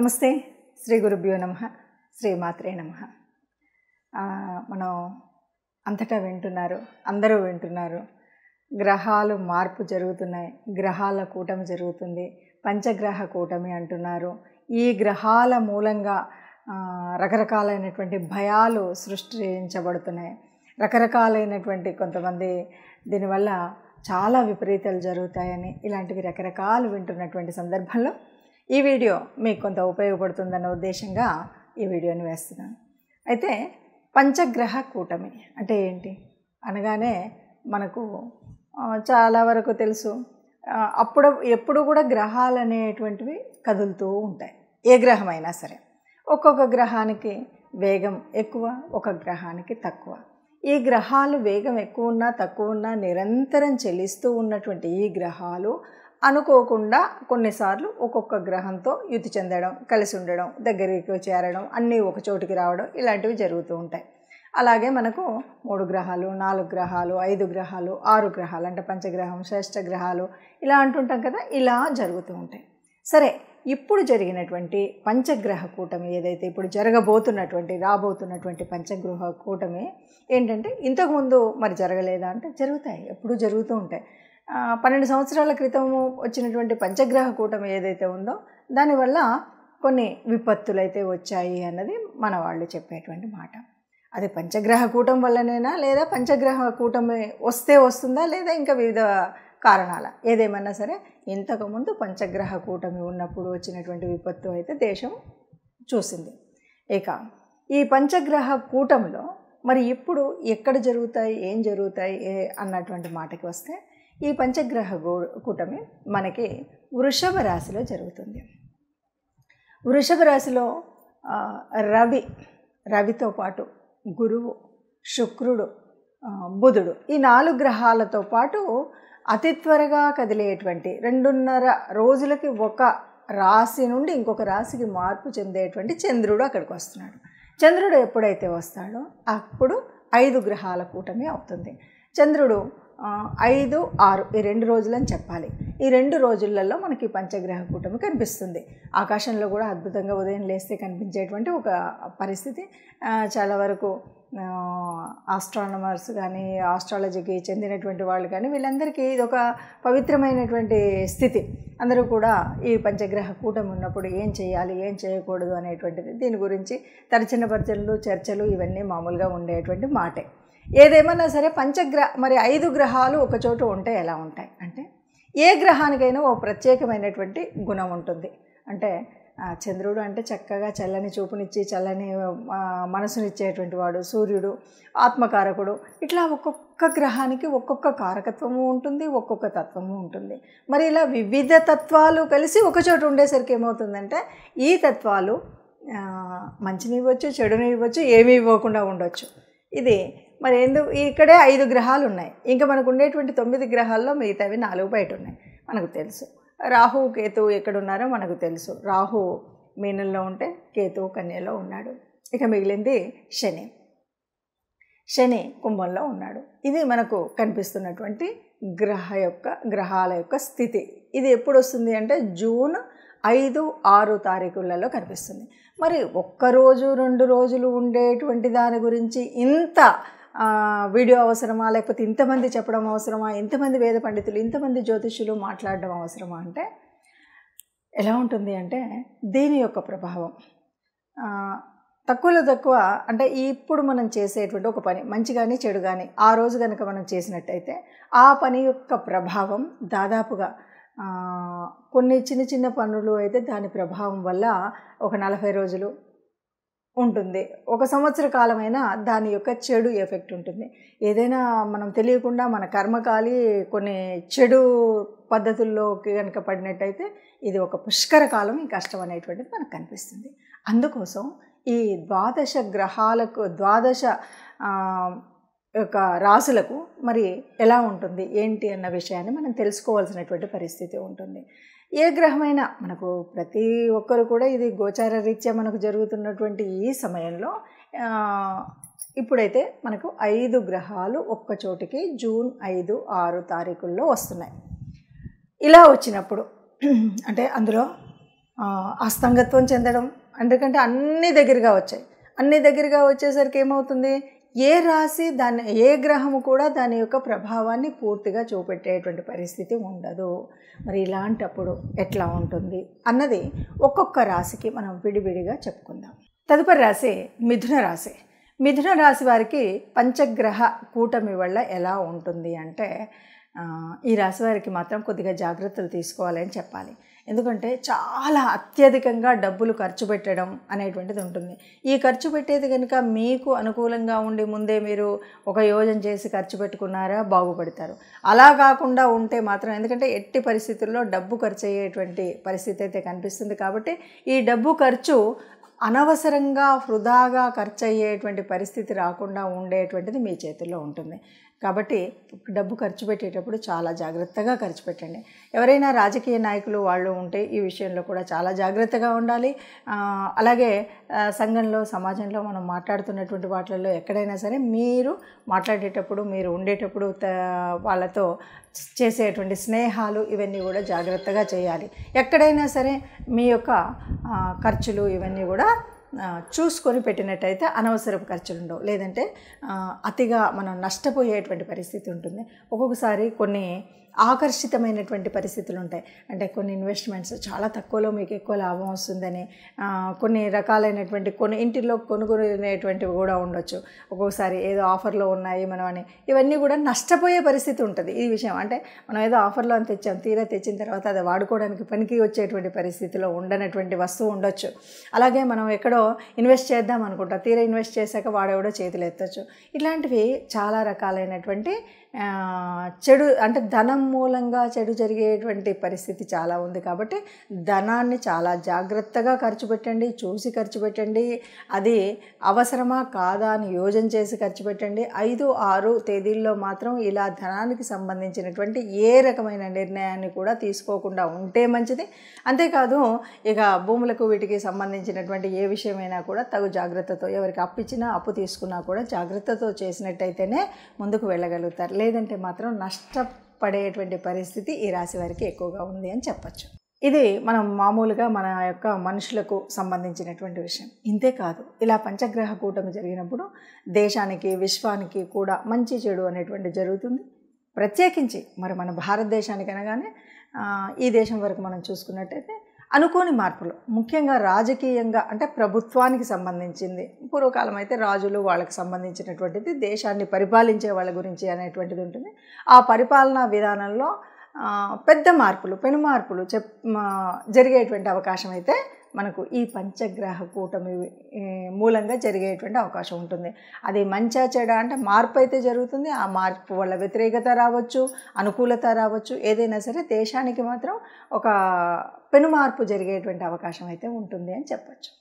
నమస్తే. శ్రీ గురుభ్యో నమః. శ్రీమాత్రే నమః. మనం అంతటా వింటున్నారు, అందరూ వింటున్నారు. గ్రహాలు మార్పు జరుగుతున్నాయి, గ్రహాల కూటమి జరుగుతుంది, పంచగ్రహ కూటమి అంటున్నారు. ఈ గ్రహాల మూలంగా రకరకాలైనటువంటి భయాలు సృష్టించబడుతున్నాయి. రకరకాలైనటువంటి కొంతమంది దీనివల్ల చాలా విపరీతాలు జరుగుతాయని ఇలాంటివి రకరకాలు వింటున్నటువంటి సందర్భంలో ఈ వీడియో మీకు కొంత ఉపయోగపడుతుందన్న ఉద్దేశంగా ఈ వీడియోని వేస్తున్నాను. అయితే పంచగ్రహ కూటమి అంటే ఏంటి అనగానే మనకు చాలా వరకు తెలుసు. ఎప్పుడు కూడా గ్రహాలు అనేటువంటివి కదులుతూ ఉంటాయి. ఏ గ్రహమైనా సరే ఒక్కొక్క గ్రహానికి వేగం ఎక్కువ, ఒక గ్రహానికి తక్కువ. ఈ గ్రహాలు వేగం ఎక్కువ ఉన్నా తక్కువ ఉన్నా నిరంతరం చెల్లిస్తూ ఉన్నటువంటి ఈ గ్రహాలు అనుకోకుండా కొన్నిసార్లు ఒక్కొక్క గ్రహంతో యుతి చెందడం, కలిసి ఉండడం, దగ్గరికి చేరడం, అన్నీ ఒక చోటుకి రావడం ఇలాంటివి జరుగుతూ ఉంటాయి. అలాగే మనకు 3 గ్రహాలు, 4 గ్రహాలు, 5 గ్రహాలు, 6 గ్రహాలు అంటే పంచగ్రహం, షష్ఠ గ్రహాలు ఇలా అంటుంటాం కదా. ఇలా జరుగుతూ ఉంటాయి. సరే, ఇప్పుడు జరిగినటువంటి పంచగ్రహ కూటమి ఏదైతే ఇప్పుడు రాబోతున్నటువంటి పంచగ్రహ కూటమి ఏంటంటే ఇంతకుముందు మరి జరగలేదా అంటే జరుగుతాయి, ఎప్పుడు జరుగుతూ ఉంటాయి. 12 సంవత్సరాల క్రితము వచ్చినటువంటి పంచగ్రహ కూటమి ఏదైతే ఉందో దానివల్ల కొన్ని విపత్తులు అయితే వచ్చాయి అన్నది మన వాళ్ళు చెప్పేటువంటి మాట. అది పంచగ్రహ కూటమి వల్లనేనా, లేదా పంచగ్రహ కూటమి వస్తుందా, లేదా ఇంకా వివిధ కారణాల, ఏదేమన్నా సరే ఇంతకుముందు పంచగ్రహ కూటమి ఉన్నప్పుడు వచ్చినటువంటి విపత్తు అయితే దేశం చూసింది. ఇక ఈ పంచగ్రహ కూటమిలో మరి ఇప్పుడు ఎక్కడ జరుగుతాయి, ఏం జరుగుతాయి అన్నటువంటి మాటకి వస్తే ఈ పంచగ్రహ కూటమి మనకి వృషభ రాశిలో జరుగుతుంది. వృషభ రాశిలో రవితో పాటు గురువు, శుక్రుడు, బుధుడు ఈ 4 గ్రహాలతో పాటు అతి త్వరగా కదిలేటువంటి 2.5 రోజులకి ఒక రాశి నుండి ఇంకొక రాశికి మార్పు చెందేటువంటి చంద్రుడు అక్కడికి వస్తున్నాడు. చంద్రుడు ఎప్పుడైతే వస్తాడో అప్పుడు 5 గ్రహాల కూటమి అవుతుంది. చంద్రుడు 5, 6 ఈ 2 రోజులని చెప్పాలి. ఈ 2 రోజులలో మనకి పంచగ్రహ కూటమి కనిపిస్తుంది. ఆకాశంలో కూడా అద్భుతంగా ఉదయం లేస్తే కనిపించేటువంటి ఒక పరిస్థితి. చాలా వరకు ఆస్ట్రానమర్స్ కానీ, ఆస్ట్రాలజీకి చెందినటువంటి వాళ్ళు కానీ వీళ్ళందరికీ ఇది ఒక పవిత్రమైనటువంటి స్థితి. అందరూ కూడా ఈ పంచగ్రహ కూటమి ఉన్నప్పుడు ఏం చేయాలి, ఏం చేయకూడదు అనేటువంటిది దీని గురించి తర్చనపర్చనలు, చర్చలు ఇవన్నీ మామూలుగా ఉండేటువంటి మాటే. ఏదేమన్నా సరే మరి 5 గ్రహాలు ఒక చోట ఉంటే ఎలా ఉంటాయి అంటే ఏ గ్రహానికైనా ఓ ప్రత్యేకమైనటువంటి గుణం ఉంటుంది. అంటే చంద్రుడు అంటే చక్కగా చల్లని చూపునిచ్చి చల్లని మనసునిచ్చేటువంటి వాడు. సూర్యుడు ఆత్మకారకుడు. ఇట్లా ఒక్కొక్క గ్రహానికి ఒక్కొక్క కారకత్వము ఉంటుంది, ఒక్కొక్క తత్వము ఉంటుంది. మరి ఇలా వివిధ తత్వాలు కలిసి ఒకచోట ఉండేసరికి ఏమవుతుందంటే ఈ తత్వాలు మంచిని ఇవ్వచ్చు, చెడుని ఇవ్వచ్చు, ఏమీ ఇవ్వకుండా ఉండొచ్చు. ఇది మరి ఇక్కడే 5 గ్రహాలు ఉన్నాయి. ఇంకా మనకు ఉండేటువంటి 9 గ్రహాల్లో మిగతావి 4 బయట ఉన్నాయి. మనకు తెలుసు. రాహు, కేతువు ఎక్కడున్నారో మనకు తెలుసు. రాహు మీనంలో ఉంటే కేతువు కన్యలో ఉన్నాడు. ఇక మిగిలింది శని కుంభంలో ఉన్నాడు. ఇది మనకు కనిపిస్తున్నటువంటి గ్రహాల యొక్క స్థితి. ఇది ఎప్పుడు వస్తుంది అంటే జూన్ 5, 6 తారీఖులలో కనిపిస్తుంది. మరి ఒక్కరోజు 2 రోజులు ఉండేటువంటి దాని గురించి ఇంత వీడియో అవసరమా, లేకపోతే ఇంతమంది చెప్పడం అవసరమా, ఇంతమంది వేద పండితులు, ఇంతమంది జ్యోతిష్యులు మాట్లాడడం అవసరమా అంటే ఎలా ఉంటుంది అంటే దీని యొక్క ప్రభావం తక్కువలో తక్కువ అంటే ఇప్పుడు మనం చేసేటువంటి ఒక పని మంచి కానీ చెడు కానీ ఆ రోజు కనుక మనం చేసినట్టయితే ఆ పని యొక్క ప్రభావం దాదాపుగా కొన్ని చిన్న పనులు అయితే దాని ప్రభావం వల్ల ఒక 40 రోజులు ఉంటుంది. 1 సంవత్సర కాలమైనా దాని యొక్క చెడు ఎఫెక్ట్ ఉంటుంది. ఏదైనా మనం తెలియకుండా మన కర్మకాలి కొన్ని చెడు పద్ధతుల్లోకి కనుక పడినట్టయితే ఇది ఒక పుష్కర కాలం, ఈ కష్టం అనేటువంటిది మనకు కనిపిస్తుంది. అందుకోసం ఈ 12 గ్రహాలకు 12 యొక్క రాశులకు మరి ఎలా ఉంటుంది ఏంటి అన్న విషయాన్ని మనం తెలుసుకోవాల్సినటువంటి పరిస్థితి ఉంటుంది. ఏ గ్రహమైనా మనకు ప్రతి ఒక్కరు కూడా ఇది గోచార రీత్యా మనకు జరుగుతున్నటువంటి ఈ సమయంలో ఇప్పుడైతే మనకు 5 గ్రహాలు ఒక్క చోటికి జూన్ 5, 6 తారీఖుల్లో వస్తున్నాయి. ఇలా వచ్చినప్పుడు అంటే అందులో అస్తంగత్వం చెందడం, ఎందుకంటే అన్నీ దగ్గరగా వచ్చాయి. అన్నీ దగ్గరగా వచ్చేసరికి ఏమవుతుంది, ఏ రాశి దాన్ని ఏ గ్రహము కూడా దాని యొక్క ప్రభావాన్ని పూర్తిగా చూపెట్టేటువంటి పరిస్థితి ఉండదు. మరి ఇలాంటప్పుడు ఎట్లా ఉంటుంది అన్నది ఒక్కొక్క రాశికి మనం విడివిడిగా చెప్పుకుందాం. తదుపరి రాశి మిథున రాశి. మిథున రాశి వారికి పంచగ్రహ కూటమి వల్ల ఎలా ఉంటుంది అంటే, ఈ రాశి వారికి మాత్రం కొద్దిగా జాగ్రత్తలు తీసుకోవాలని చెప్పాలి. ఎందుకంటే చాలా అత్యధికంగా డబ్బులు ఖర్చు పెట్టడం అనేటువంటిది ఉంటుంది. ఈ ఖర్చు పెట్టేది కనుక మీకు అనుకూలంగా ఉండి ముందే మీరు ఒక యోజన చేసి ఖర్చు పెట్టుకున్నారా బాగుపడతారు. అలా కాకుండా ఉంటే మాత్రం, ఎందుకంటే ఎట్టి పరిస్థితుల్లో డబ్బు ఖర్చు అయ్యేటువంటి పరిస్థితి అయితే కనిపిస్తుంది. కాబట్టి ఈ డబ్బు ఖర్చు అనవసరంగా వృధాగా ఖర్చు అయ్యేటువంటి పరిస్థితి రాకుండా ఉండేటువంటిది మీ చేతుల్లో ఉంటుంది. కాబట్టి డబ్బు ఖర్చు పెట్టేటప్పుడు చాలా జాగ్రత్తగా ఖర్చు పెట్టండి. ఎవరైనా రాజకీయ నాయకులు వాళ్ళు ఉంటే ఈ విషయంలో కూడా చాలా జాగ్రత్తగా ఉండాలి. అలాగే సంఘంలో సమాజంలో మనం మాట్లాడుతున్నటువంటి వాటిల్లో ఎక్కడైనా సరే మీరు మాట్లాడేటప్పుడు, మీరు ఉండేటప్పుడు వాళ్ళతో చేసేటువంటి స్నేహాలు ఇవన్నీ కూడా జాగ్రత్తగా చేయాలి. ఎక్కడైనా సరే మీ యొక్క ఖర్చులు ఇవన్నీ కూడా చూసుకొని పెట్టినట్టయితే అనవసరపు ఖర్చులు ఉండవు. లేదంటే అతిగా మనం నష్టపోయేటువంటి పరిస్థితి ఉంటుంది. ఒక్కొక్కసారి కొన్ని ఆకర్షితమైనటువంటి పరిస్థితులు ఉంటాయి. అంటే కొన్ని ఇన్వెస్ట్మెంట్స్ చాలా తక్కువలో మీకు ఎక్కువ లాభం వస్తుందని, కొన్ని రకాలైనటువంటి కొన్ని ఇంటిలో కొనుగోలేటువంటివి కూడా ఉండొచ్చు. ఒక్కొక్కసారి ఏదో ఆఫర్లో ఉన్నాయి మనం అని, ఇవన్నీ కూడా నష్టపోయే పరిస్థితి ఉంటుంది. ఈ విషయం అంటే మనం ఏదో ఆఫర్లో అని తెచ్చాం, తీరా తెచ్చిన తర్వాత అది వాడుకోవడానికి పనికి వచ్చేటువంటి పరిస్థితిలో ఉండనటువంటి వస్తువు ఉండొచ్చు. అలాగే మనం ఎక్కడో ఇన్వెస్ట్ చేద్దాం అనుకుంటా, తీరా ఇన్వెస్ట్ చేశాక వాడెవడో చేతులు ఎత్తచ్చు. ఇలాంటివి చాలా రకాలైనటువంటి చెడు, అంటే ధనం మూలంగా చెడు జరిగేటువంటి పరిస్థితి చాలా ఉంది. కాబట్టి ధనాన్ని చాలా జాగ్రత్తగా ఖర్చు పెట్టండి, చూసి ఖర్చు పెట్టండి. అది అవసరమా కాదా అని యోజన చేసి ఖర్చు పెట్టండి. 5, 6 తేదీల్లో మాత్రం ఇలా ధనానికి సంబంధించినటువంటి ఏ రకమైన నిర్ణయాన్ని కూడా తీసుకోకుండా ఉంటే మంచిది. అంతేకాదు, ఇక భూములకు వీటికి సంబంధించినటువంటి ఏ విషయమైనా కూడా తగు జాగ్రత్తతో, ఎవరికి అప్పిచ్చినా అప్పు తీసుకున్నా కూడా జాగ్రత్తతో చేసినట్టయితేనే ముందుకు వెళ్ళగలుగుతారు. లేదంటే మాత్రం నష్టపడేటువంటి పరిస్థితి ఈ రాశి వారికి ఎక్కువగా ఉంది అని చెప్పచ్చు. ఇది మనం మామూలుగా మన యొక్క మనుషులకు సంబంధించినటువంటి విషయం. ఇంతే కాదు, ఇలా పంచగ్రహ కూటమి జరిగినప్పుడు దేశానికి, విశ్వానికి కూడా మంచి చెడు అనేటువంటి జరుగుతుంది. ప్రత్యేకించి మరి మన భారతదేశానికి అనగానే ఈ దేశం వరకు మనం చూసుకున్నట్టయితే అనుకోని మార్పులు, ముఖ్యంగా రాజకీయంగా, అంటే ప్రభుత్వానికి సంబంధించింది. పూర్వకాలం అయితే రాజులు వాళ్ళకి సంబంధించినటువంటిది, దేశాన్ని పరిపాలించే వాళ్ళ గురించి అనేటువంటిది ఉంటుంది. ఆ పరిపాలనా విధానంలో పెద్ద మార్పులు, పెను మార్పులు జరిగేటువంటి అవకాశం అయితే మనకు ఈ పంచగ్రహ కూటమి మూలంగా జరిగేటువంటి అవకాశం ఉంటుంది. అది మంచా చెడా అంటే మార్పు అయితే జరుగుతుంది. ఆ మార్పు వల్ల వ్యతిరేకత రావచ్చు, అనుకూలత రావచ్చు. ఏదైనా సరే దేశానికి మాత్రం ఒక పెను మార్పు జరిగేటువంటి అవకాశం అయితే ఉంటుంది అని చెప్పచ్చు.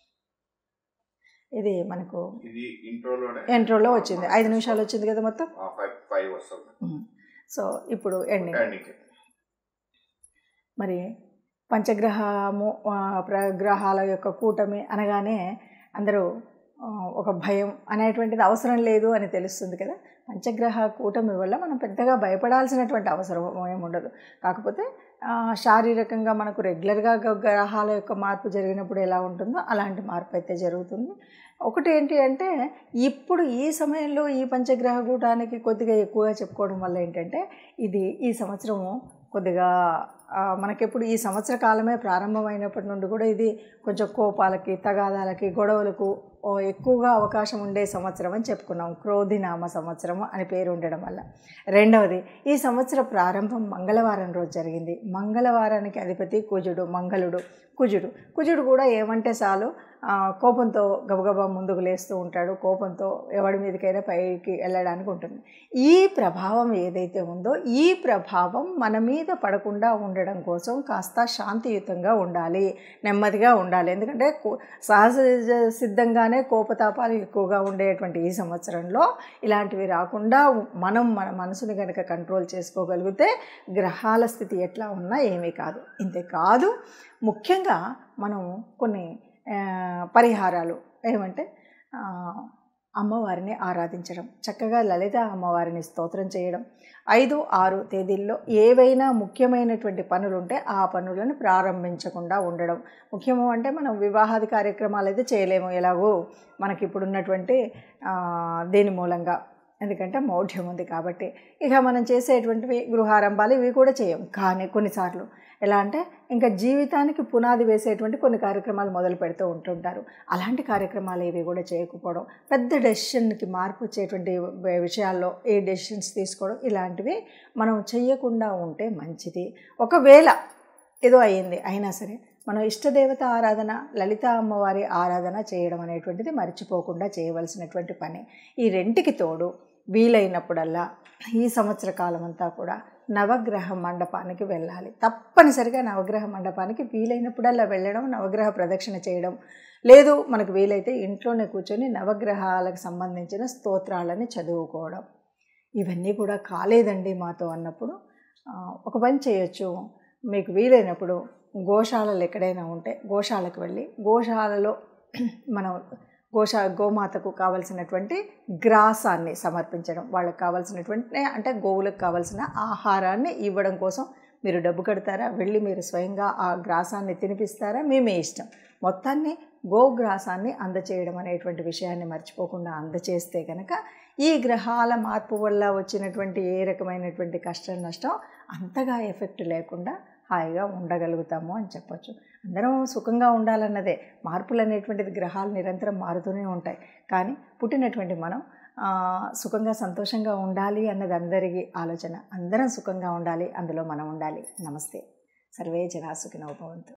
ఇది మనకు ఇంట్రోలో వచ్చింది. 5 నిమిషాలు వచ్చింది కదా మొత్తం. సో ఇప్పుడు ఎండింగ్. మరి గ్రహాల యొక్క కూటమి అనగానే అందరూ ఒక భయం అనేటువంటిది అవసరం లేదు అని తెలుస్తుంది కదా. పంచగ్రహ కూటమి వల్ల మనం పెద్దగా భయపడాల్సినటువంటి అవసరం ఏముండదు. కాకపోతే శారీరకంగా మనకు రెగ్యులర్గా గ్రహాల యొక్క మార్పు జరిగినప్పుడు ఎలా ఉంటుందో అలాంటి మార్పు అయితే జరుగుతుంది. ఒకటి ఏంటి అంటే, ఇప్పుడు ఈ సమయంలో ఈ పంచగ్రహ కూటానికి కొద్దిగా ఎక్కువగా చెప్పుకోవడం వల్ల ఏంటంటే, ఇది ఈ సంవత్సరము కొద్దిగా మనకెప్పుడు ఈ సంవత్సర కాలమే ప్రారంభమైనప్పటి నుండి కూడా ఇది కొంచెం కోపాలకి, తగాదాలకి, గొడవలకు ఎక్కువగా అవకాశం ఉండే సంవత్సరం అని చెప్పుకున్నాం. క్రోధినామ సంవత్సరము అని పేరు ఉండడం వల్ల. రెండవది, ఈ సంవత్సర ప్రారంభం మంగళవారం రోజు జరిగింది. మంగళవారానికి అధిపతి కుజుడు, మంగళుడు. కుజుడు కూడా ఏమంటే చాలు కోపంతో గబగబా ముందుకు లేస్తూ ఉంటాడు. కోపంతో ఎవడి మీదకైనా పైకి వెళ్ళడానికి ఉంటుంది. ఈ ప్రభావం ఏదైతే ఉందో, ఈ ప్రభావం మన మీద పడకుండా ఉండడం కోసం కాస్త శాంతియుతంగా ఉండాలి, నెమ్మదిగా ఉండాలి. ఎందుకంటే సహజ సిద్ధంగానే కోపతాపాలు ఎక్కువగా ఉండేటువంటి ఈ సంవత్సరంలో ఇలాంటివి రాకుండా మనం మన మనసుని కనుక కంట్రోల్ చేసుకోగలిగితే గ్రహాల స్థితి ఎట్లా ఉన్నా ఏమీ కాదు. ఇంతేకాదు, ముఖ్యంగా మనం కొన్ని పరిహారాలు ఏమంటే, అమ్మవారిని ఆరాధించడం, చక్కగా లలిత అమ్మవారిని స్తోత్రం చేయడం, 5, 6 తేదీల్లో ఏవైనా ముఖ్యమైనటువంటి పనులుంటే ఆ పనులను ప్రారంభించకుండా ఉండడం. ముఖ్యము అంటే మనం వివాహాది కార్యక్రమాలు అయితే చేయలేము, ఎలాగో మనకి ఇప్పుడున్నటువంటి దీని మూలంగా, ఎందుకంటే మౌఢ్యం ఉంది కాబట్టి. ఇక మనం చేసేటువంటివి గృహారంభాలు ఇవి కూడా చేయం. కానీ కొన్నిసార్లు ఎలా అంటే ఇంకా జీవితానికి పునాది వేసేటువంటి కొన్ని కార్యక్రమాలు మొదలు పెడుతూ ఉంటుంటారు. అలాంటి కార్యక్రమాలు ఇవి కూడా చేయకపోవడం, పెద్ద డెసిషన్కి మార్పు వచ్చేటువంటి విషయాల్లో ఈ డెసిషన్స్ తీసుకోవడం, ఇలాంటివి మనం చెయ్యకుండా ఉంటే మంచిది. ఒకవేళ ఏదో అయ్యింది అయినా సరే మనం ఇష్టదేవత ఆరాధన, లలిత అమ్మవారి ఆరాధన చేయడం అనేటువంటిది మర్చిపోకుండా చేయవలసినటువంటి పని. ఈ రెంటికి తోడు వీలైనప్పుడల్లా ఈ సంవత్సర కాలం అంతా కూడా నవగ్రహ మండపానికి వెళ్ళాలి. తప్పనిసరిగా నవగ్రహ మండపానికి వీలైనప్పుడల్లా వెళ్ళడం, నవగ్రహ ప్రదక్షిణ చేయడం, లేదు మనకు వీలైతే ఇంట్లోనే కూర్చొని నవగ్రహాలకు సంబంధించిన స్తోత్రాలని చదువుకోవడం. ఇవన్నీ కూడా కాలేదండి మాతో అన్నప్పుడు ఒక పని చేయొచ్చు. మీకు వీలైనప్పుడు గోశాలలు ఎక్కడైనా ఉంటే గోశాలకు వెళ్ళి గోశాలలో మనం గోమాతకు కావలసినటువంటి గ్రాసాన్ని సమర్పించడం, వాళ్ళకి కావాల్సినటువంటి అంటే గోవులకు కావాల్సిన ఆహారాన్ని ఇవ్వడం కోసం మీరు డబ్బు కడతారా, వెళ్ళి మీరు స్వయంగా ఆ గ్రాసాన్ని తినిపిస్తారా, మీ ఇష్టం. మొత్తాన్ని గోగ్రాసాన్ని అందచేయడం అనేటువంటి విషయాన్ని మర్చిపోకుండా అందచేస్తే కనుక ఈ గ్రహాల మార్పు వల్ల వచ్చినటువంటి ఏ రకమైనటువంటి కష్టం నష్టం అంతగా ఎఫెక్ట్ లేకుండా హాయిగా ఉండగలుగుతాము అని చెప్పొచ్చు. అందరం సుఖంగా ఉండాలన్నదే. మార్పులు అనేటువంటిది గ్రహాలు నిరంతరం మారుతూనే ఉంటాయి. కానీ పుట్టినటువంటి మనం సుఖంగా సంతోషంగా ఉండాలి అన్నది అందరికీ ఆలోచన. అందరం సుఖంగా ఉండాలి, అందులో మనం ఉండాలి. నమస్తే. సర్వే జనా సుఖినో భవంతు.